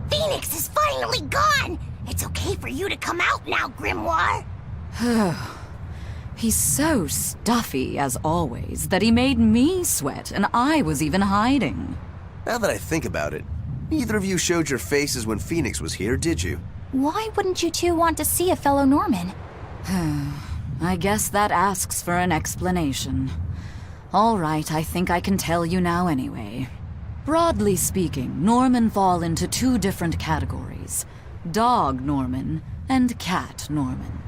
Phoenix is finally gone! It's okay for you to come out now, Grimoire! He's so stuffy, as always, that he made me sweat, and I was even hiding. Now that I think about it, neither of you showed your faces when Phoenix was here, did you? Why wouldn't you two want to see a fellow Norman? I guess that asks for an explanation. All right, I think I can tell you now anyway. Broadly speaking, Norman fall into two different categories. Dog Norman and cat Norman.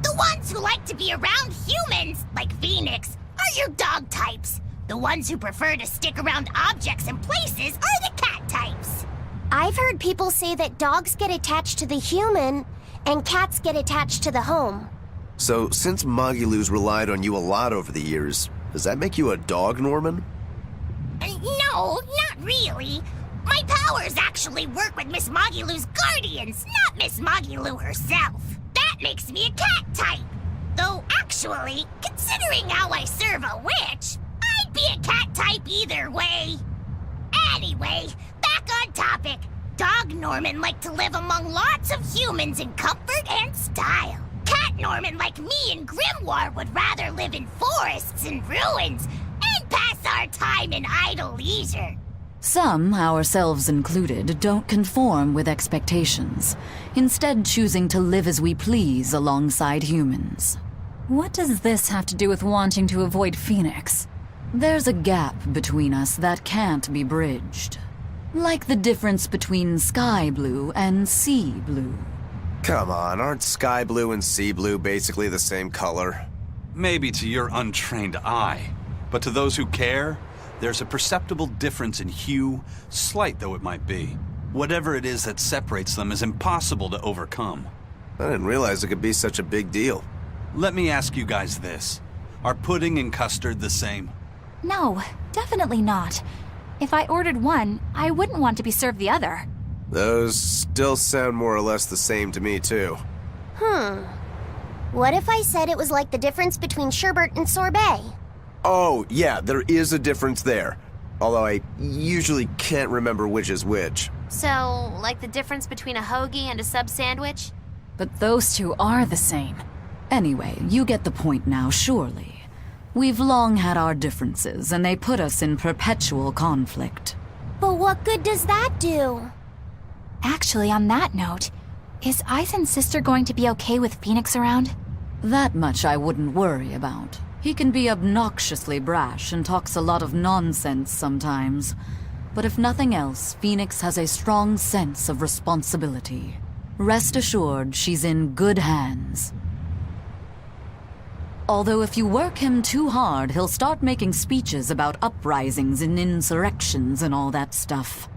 The ones who like to be around humans, like Phoenix, are your dog types. The ones who prefer to stick around objects and places are the cat types. I've heard people say that dogs get attached to the human and cats get attached to the home. So, since Magilus relied on you a lot over the years, does that make you a dog Norman? No, not really. My powers actually work with Miss Magilou's guardians, not Miss Magilou herself. That makes me a cat type. Though, actually, considering how I serve a witch, I'd be a cat type either way. Anyway, back on topic. Dog Norman like to live among lots of humans in comfort and style. Cat Norman like me and Grimoire would rather live in forests and ruins and pass our time in idle leisure. Some, ourselves included, don't conform with expectations, instead choosing to live as we please alongside humans. What does this have to do with wanting to avoid Phoenix? There's a gap between us that can't be bridged. Like the difference between sky blue and sea blue. Come on, aren't sky blue and sea blue basically the same color? Maybe to your untrained eye, but to those who care, there's a perceptible difference in hue, slight though it might be. Whatever it is that separates them is impossible to overcome. I didn't realize it could be such a big deal. Let me ask you guys this. Are pudding and custard the same? No, definitely not. If I ordered one, I wouldn't want to be served the other. Those still sound more or less the same to me, too. What if I said it was like the difference between sherbet and sorbet? Oh, yeah, there is a difference there. Although I usually can't remember which is which. So, like the difference between a hoagie and a sub sandwich? But those two are the same. Anyway, you get the point now, surely. We've long had our differences, and they put us in perpetual conflict. But what good does that do? Actually, on that note, is Ethan's sister going to be okay with Phoenix around? That much I wouldn't worry about. He can be obnoxiously brash and talks a lot of nonsense sometimes. But if nothing else, Phoenix has a strong sense of responsibility. Rest assured, she's in good hands. Although if you work him too hard, he'll start making speeches about uprisings and insurrections and all that stuff.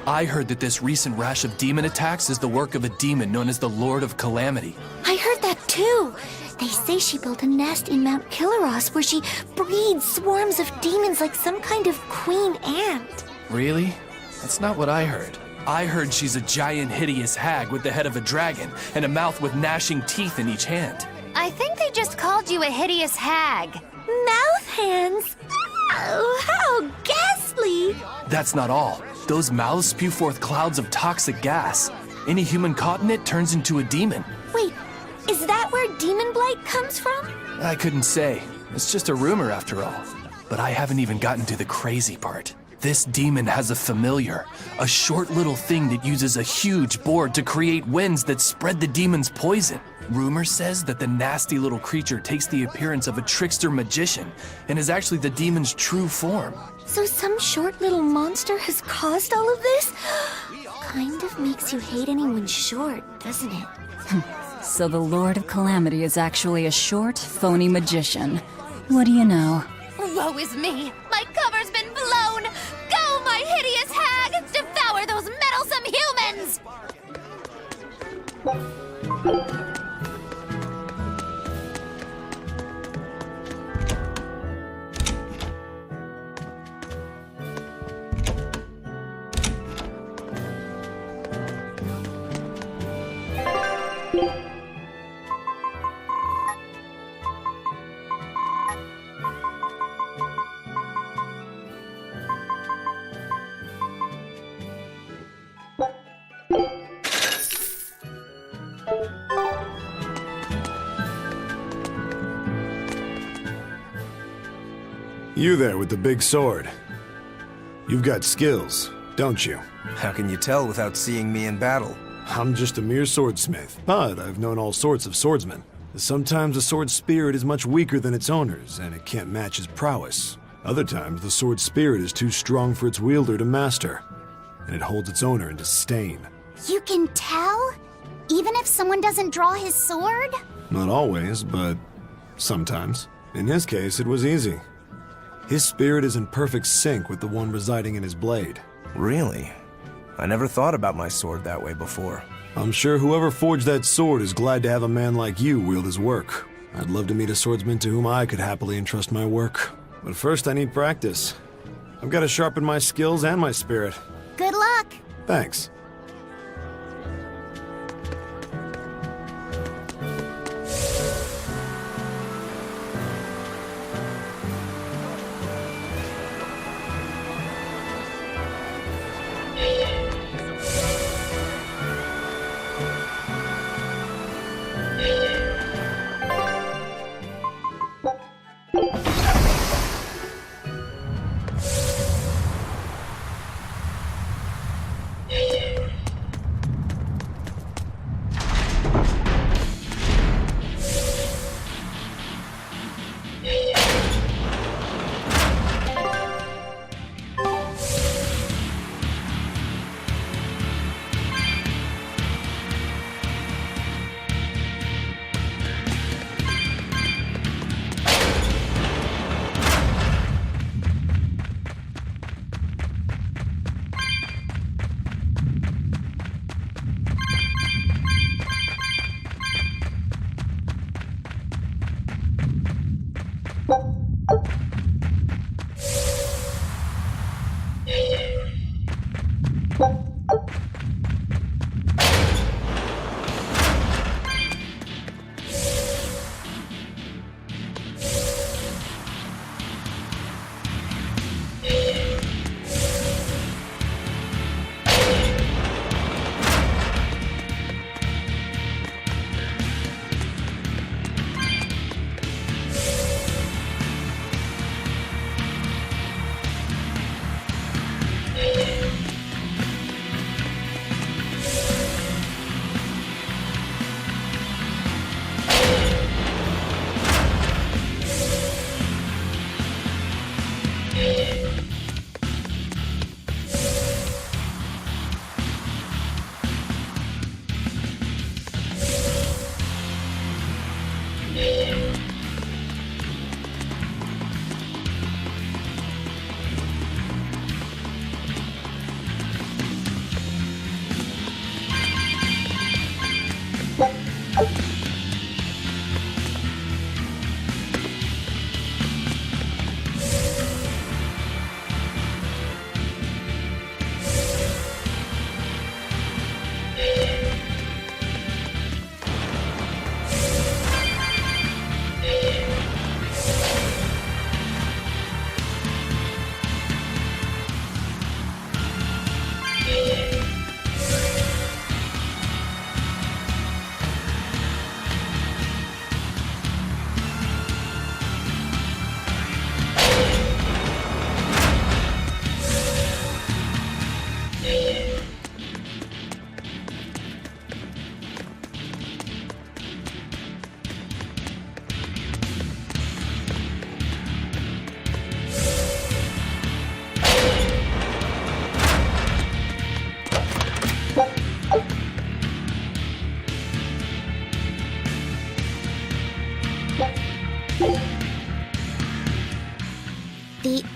I heard that this recent rash of demon attacks is the work of a demon known as the Lord of Calamity. I heard that too. They say she built a nest in Mount Killaros where she breeds swarms of demons like some kind of queen ant. Really? That's not what I heard. I heard she's a giant, hideous hag with the head of a dragon and a mouth with gnashing teeth in each hand. I think they just called you a hideous hag. Mouth hands? Oh, how ghastly! That's not all. Those mouths spew forth clouds of toxic gas. Any human caught in it turns into a demon. Wait, is that where demon blight comes from? I couldn't say. It's just a rumor after all. But I haven't even gotten to the crazy part. This demon has a familiar, a short little thing that uses a huge board to create winds that spread the demon's poison. Rumor says that the nasty little creature takes the appearance of a trickster magician and is actually the demon's true form. So some short little monster has caused all of this? Kind of makes you hate anyone short, doesn't it? So the Lord of Calamity is actually a short, phony magician. What do you know? Woe is me! My cover's been blown! Go, my hideous hag! Devour those meddlesome humans! You there with the big sword. You've got skills, don't you? How can you tell without seeing me in battle? I'm just a mere swordsmith, but I've known all sorts of swordsmen. Sometimes a sword's spirit is much weaker than its owner's, and it can't match his prowess. Other times, the sword's spirit is too strong for its wielder to master, and it holds its owner in disdain. You can tell? Even if someone doesn't draw his sword? Not always, but sometimes. In his case, it was easy. His spirit is in perfect sync with the one residing in his blade. Really? I never thought about my sword that way before. I'm sure whoever forged that sword is glad to have a man like you wield his work. I'd love to meet a swordsman to whom I could happily entrust my work. But first I need practice. I've got to sharpen my skills and my spirit. Good luck! Thanks.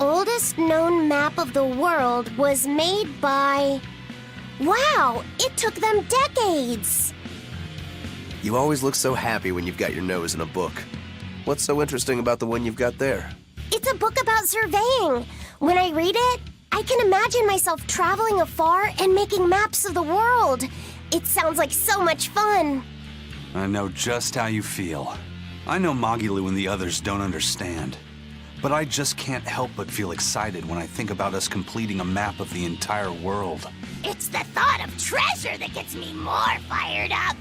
oldest known map of the world was made by... Wow, it took them decades! You always look so happy when you've got your nose in a book. What's so interesting about the one you've got there? It's a book about surveying. When I read it, I can imagine myself traveling afar and making maps of the world. It sounds like so much fun. I know just how you feel. I know Magilu and the others don't understand. But I just can't help but feel excited when I think about us completing a map of the entire world. It's the thought of treasure that gets me more fired up.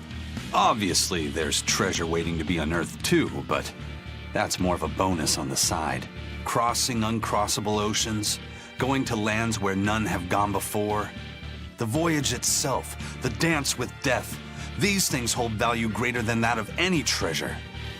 Obviously, there's treasure waiting to be unearthed too, but that's more of a bonus on the side. Crossing uncrossable oceans, going to lands where none have gone before. The voyage itself, the dance with death, these things hold value greater than that of any treasure.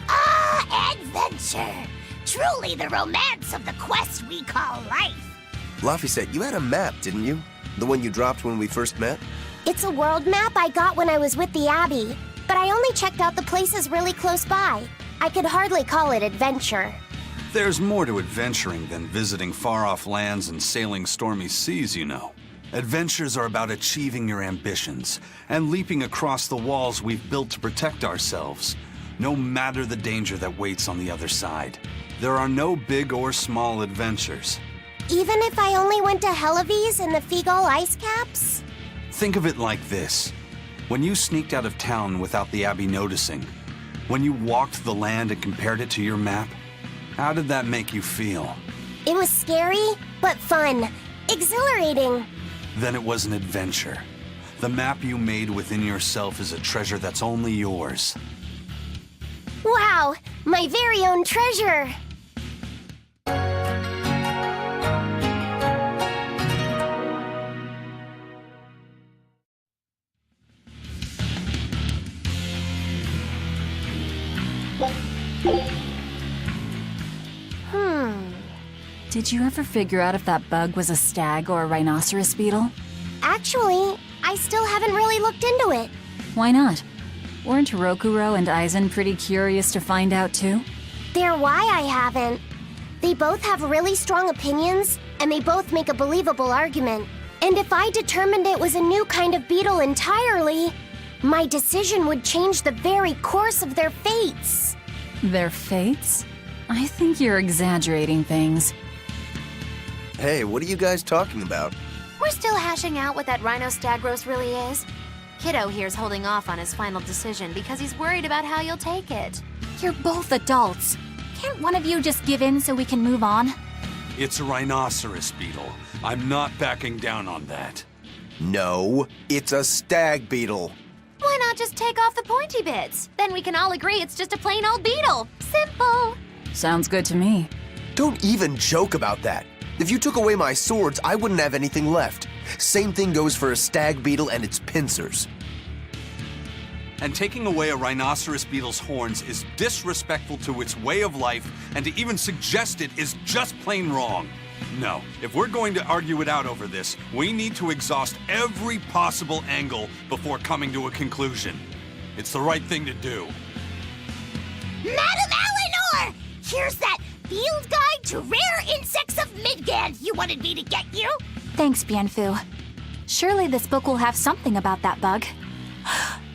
Ah, adventure! Truly the romance of the quest we call life. Laphicet, you had a map, didn't you? The one you dropped when we first met? It's a world map I got when I was with the Abbey, but I only checked out the places really close by. I could hardly call it adventure. There's more to adventuring than visiting far-off lands and sailing stormy seas, you know. Adventures are about achieving your ambitions and leaping across the walls we've built to protect ourselves, no matter the danger that waits on the other side. There are no big or small adventures. Even if I only went to Helavis and the Figal ice caps? Think of it like this. When you sneaked out of town without the Abbey noticing, when you walked the land and compared it to your map, how did that make you feel? It was scary, but fun. Exhilarating. Then it was an adventure. The map you made within yourself is a treasure that's only yours. Wow, my very own treasure! Did you ever figure out if that bug was a stag or a rhinoceros beetle? Actually, I still haven't really looked into it. Why not? Weren't Rokuro and Aizen pretty curious to find out too? They're why I haven't. They both have really strong opinions, and they both make a believable argument. And if I determined it was a new kind of beetle entirely, my decision would change the very course of their fates. Their fates? I think you're exaggerating things. Hey, what are you guys talking about? We're still hashing out what that Rhino-Stagros really is. Kiddo here's holding off on his final decision because he's worried about how you'll take it. You're both adults. Can't one of you just give in so we can move on? It's a rhinoceros beetle. I'm not backing down on that. No, it's a stag beetle. Why not just take off the pointy bits? Then we can all agree it's just a plain old beetle. Simple. Sounds good to me. Don't even joke about that. If you took away my swords, I wouldn't have anything left. Same thing goes for a stag beetle and its pincers. And taking away a rhinoceros beetle's horns is disrespectful to its way of life, and to even suggest it is just plain wrong. No, if we're going to argue it out over this, we need to exhaust every possible angle before coming to a conclusion. It's the right thing to do. Madam Eleanor! Here's that field guide to rare insects of Midgand you wanted me to get you. Thanks, Bienfu. Surely this book will have something about that bug.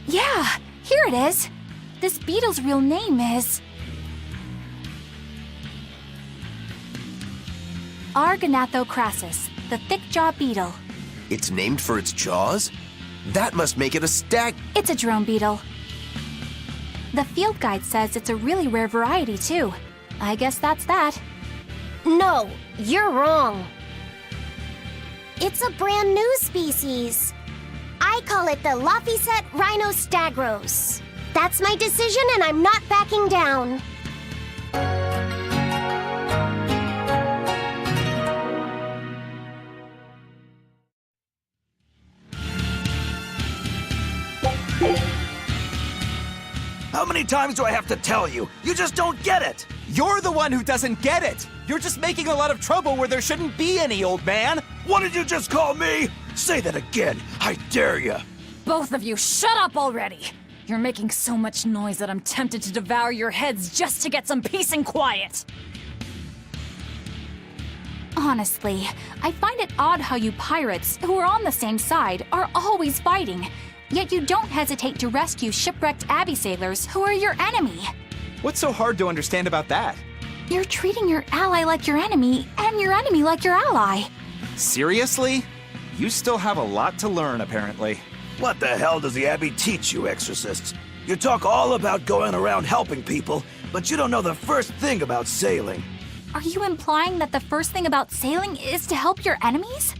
Yeah, here it is. This beetle's real name is... Argonathocrassus, the thick-jaw beetle. It's named for its jaws? That must make it a stag... It's a drone beetle. The field guide says it's a really rare variety, too. I guess that's that. No, you're wrong. It's a brand new species. I call it the Laphicet Rhino-Stagros. That's my decision, and I'm not backing down. How many times do I have to tell you? You just don't get it! You're the one who doesn't get it! You're just making a lot of trouble where there shouldn't be any, old man! What did you just call me? Say that again, I dare you! Both of you, shut up already! You're making so much noise that I'm tempted to devour your heads just to get some peace and quiet! Honestly, I find it odd how you pirates, who are on the same side, are always fighting. Yet you don't hesitate to rescue shipwrecked Abbey sailors who are your enemy. What's so hard to understand about that? You're treating your ally like your enemy, and your enemy like your ally. Seriously? You still have a lot to learn, apparently. What the hell does the Abbey teach you, exorcists? You talk all about going around helping people, but you don't know the first thing about sailing. Are you implying that the first thing about sailing is to help your enemies?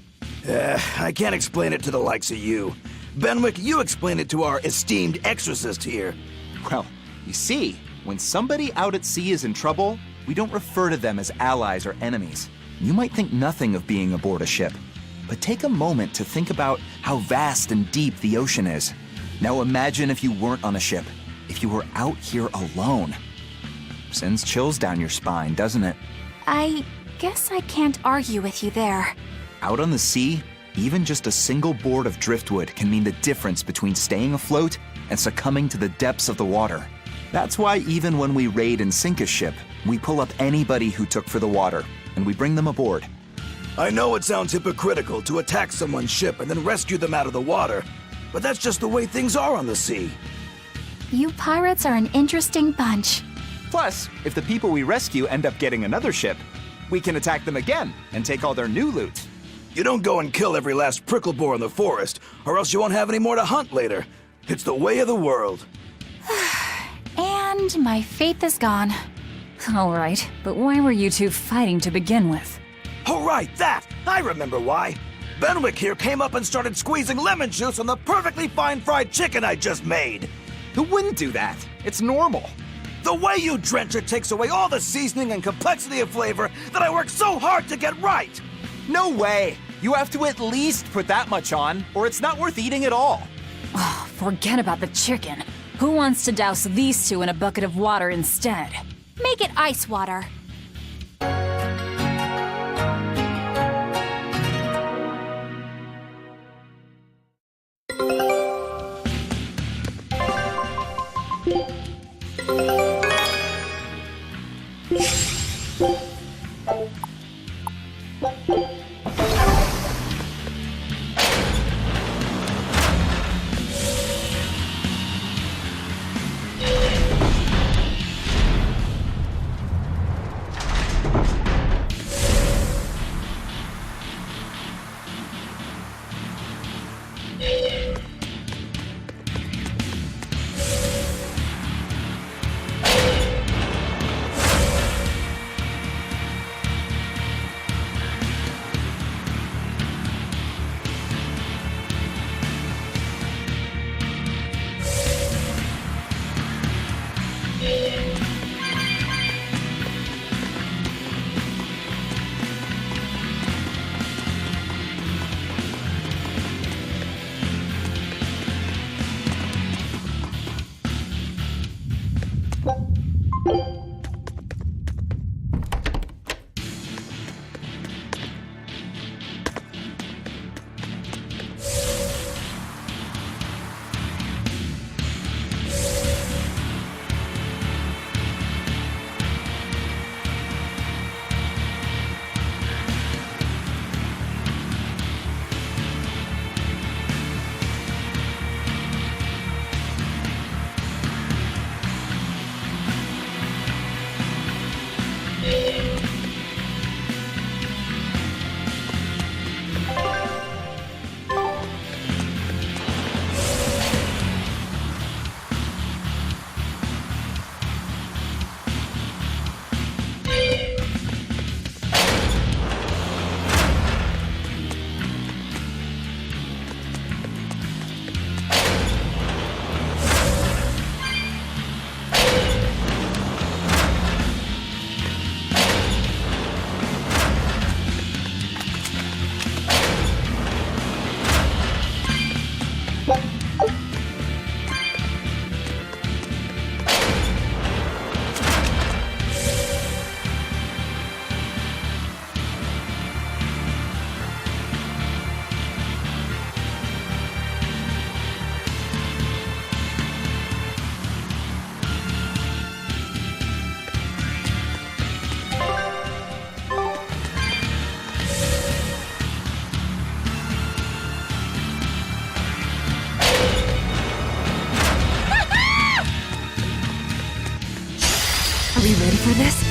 I can't explain it to the likes of you. Benwick, you explain it to our esteemed exorcist here. Well, you see, when somebody out at sea is in trouble, we don't refer to them as allies or enemies. You might think nothing of being aboard a ship, but take a moment to think about how vast and deep the ocean is. Now imagine if you weren't on a ship, if you were out here alone. Sends chills down your spine, doesn't it? I guess I can't argue with you there. Out on the sea, even just a single board of driftwood can mean the difference between staying afloat and succumbing to the depths of the water. That's why even when we raid and sink a ship, we pull up anybody who took for the water, and we bring them aboard. I know it sounds hypocritical to attack someone's ship and then rescue them out of the water, but that's just the way things are on the sea. You pirates are an interesting bunch. Plus, if the people we rescue end up getting another ship, we can attack them again and take all their new loot. You don't go and kill every last prickle boar in the forest, or else you won't have any more to hunt later. It's the way of the world. And my faith is gone. All right, but why were you two fighting to begin with? Oh, right, that! I remember why. Benwick here came up and started squeezing lemon juice on the perfectly fine fried chicken I just made. Who wouldn't do that? It's normal. The way you drench it takes away all the seasoning and complexity of flavor that I worked so hard to get right. No way! You have to at least put that much on, or it's not worth eating at all. Oh, forget about the chicken. Who wants to douse these two in a bucket of water instead? Make it ice water. for this?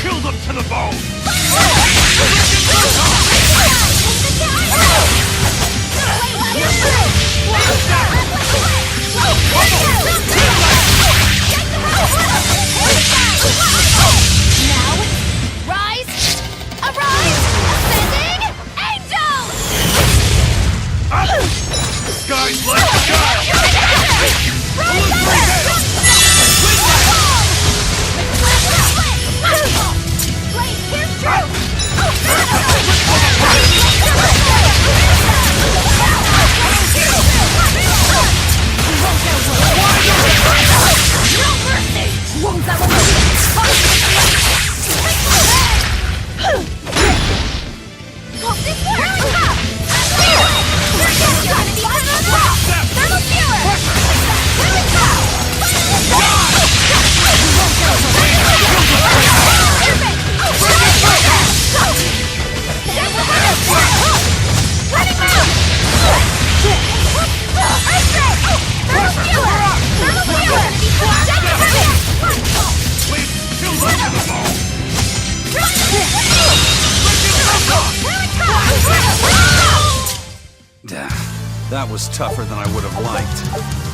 Kill them to the bone! Now, rise, arise, ascending, angel! Guys, let's go! That was tougher than I would have liked.